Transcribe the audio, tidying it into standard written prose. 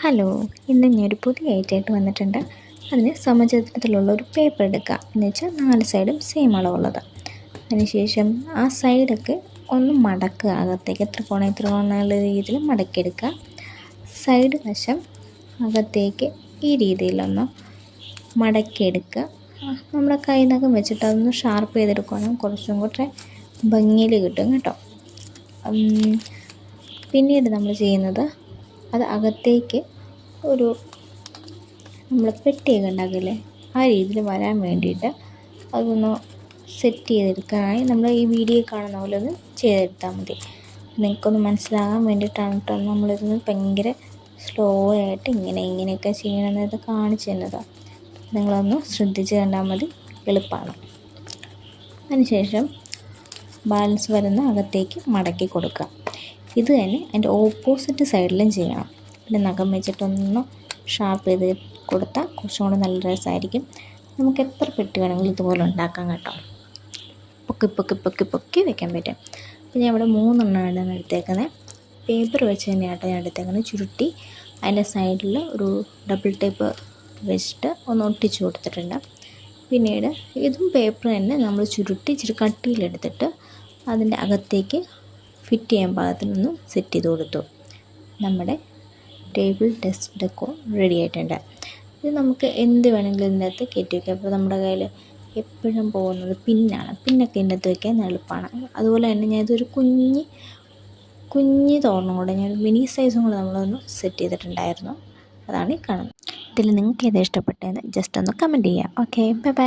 Hello, ഇന്ന് ഞാനൊരു പുതിയ ഐറ്റമായിട്ട് വന്നിട്ടുണ്ട്. അതിന് സമചതുരത്തിലുള്ള ഒരു പേപ്പർ എടുക്കുക, എന്ന് വെച്ചാൽ 4 സൈഡും സെയിം അളവുള്ളത്. അതിനുശേഷം ആ സൈഡൊക്കെ ഒന്ന് മടക്കുക, അകത്തേക്ക് ത്രികോണം എന്നുള്ള രീതിയിൽ മടക്കിയെടുക്കുക. സൈഡ് വശം അകത്തേക്ക് ഈ രീതിയിലൊന്ന് മടക്കിയെടുക്കുക. നമ്മുടെ കൈനകം വെച്ചിട്ട് അതൊന്ന് ഷാർപ്പ് ചെയ്തെടുക്കുകയാണെങ്കിൽ കുറച്ചും കൂടെ ഭംഗിയിൽ കിട്ടും കേട്ടോ. പിന്നീട് നമ്മൾ ചെയ്യുന്നത്, അത് അകത്തേക്ക് ഒരു നമ്മൾ പെട്ടിയൊക്കെ ഉണ്ടാക്കില്ലേ, ആ രീതിയിൽ വരാൻ വേണ്ടിയിട്ട് അതൊന്ന് സെറ്റ് ചെയ്തെടുക്കാനായി നമ്മൾ ഈ വീഡിയോ കാണുന്ന പോലെ ഒന്ന് ചെയ്തെടുത്താൽ മതി. നിങ്ങൾക്കൊന്ന് മനസ്സിലാകാൻ വേണ്ടിയിട്ടാണ് കേട്ടോ നമ്മളിതൊന്ന് ഭയങ്കര സ്ലോ ആയിട്ട് ഇങ്ങനെയൊക്കെ ചെയ്യണമെന്നത് കാണിച്ചു തന്നതാണ്. നിങ്ങളൊന്ന് ശ്രദ്ധിച്ച് കണ്ടാൽ മതി, എളുപ്പമാണ്. അതിനുശേഷം ബാലൻസ് വരുന്ന അകത്തേക്ക് മടക്കി കൊടുക്കുക. ഇത് തന്നെ അതിൻ്റെ ഓപ്പോസിറ്റ് സൈഡിലും ചെയ്യണം. പിന്നെ നഖം വെച്ചിട്ടൊന്ന് ഷാർപ്പ് ചെയ്ത് കൊടുത്താൽ കുറച്ചും കൂടെ നല്ല രസമായിരിക്കും. നമുക്ക് എത്ര പെട്ടി വേണമെങ്കിലും ഇതുപോലെ ഉണ്ടാക്കാം കേട്ടോ. പൊക്കി വെക്കാൻ പറ്റും. അപ്പോൾ ഞാൻ ഇവിടെ 3 എണ്ണമാണ് എടുത്തേക്കുന്നത്. പേപ്പർ വെച്ച് തന്നെയാട്ടോ ഞാൻ എടുത്തേക്കുന്നത്. ചുരുട്ടി അതിൻ്റെ സൈഡിൽ ഒരു ഡബിൾ ടേപ്പ് വെച്ചിട്ട് ഒന്ന് ഒട്ടിച്ച് കൊടുത്തിട്ടുണ്ട്. പിന്നീട് ഇതും പേപ്പർ തന്നെ നമ്മൾ ചുരുട്ടി ഇച്ചിരി കട്ടിയിലെടുത്തിട്ട് അതിൻ്റെ അകത്തേക്ക് ഫിറ്റ് ചെയ്യാൻ പാകത്തിനൊന്ന് സെറ്റ് ചെയ്ത് കൊടുത്തു. നമ്മുടെ ടേബിൾ ഡെക്കോ റെഡി ആയിട്ടുണ്ട്. ഇത് നമുക്ക് എന്ത് വേണമെങ്കിലും ഇതിൻ്റെ അകത്ത് കയറ്റി വയ്ക്കാം. അപ്പോൾ നമ്മുടെ കയ്യിൽ എപ്പോഴും പോകുന്നത് പിന്നൊക്കെ ഇതിൻ്റെ അകത്ത് വയ്ക്കാൻ എളുപ്പമാണ്. അതുപോലെ തന്നെ ഞാൻ ഇതൊരു കുഞ്ഞ് തോരണം കൂടെ, ഞാൻ മിനി സൈസും കൂടെ നമ്മളൊന്ന് സെറ്റ് ചെയ്തിട്ടുണ്ടായിരുന്നു. അതാണ് ഈ കാണുന്നത്. ഇതിൽ നിങ്ങൾക്ക് ഏതാ ഇഷ്ടപ്പെട്ടതെന്ന് ജസ്റ്റ് ഒന്ന് കമൻറ്റ് ചെയ്യാം. Okay, by.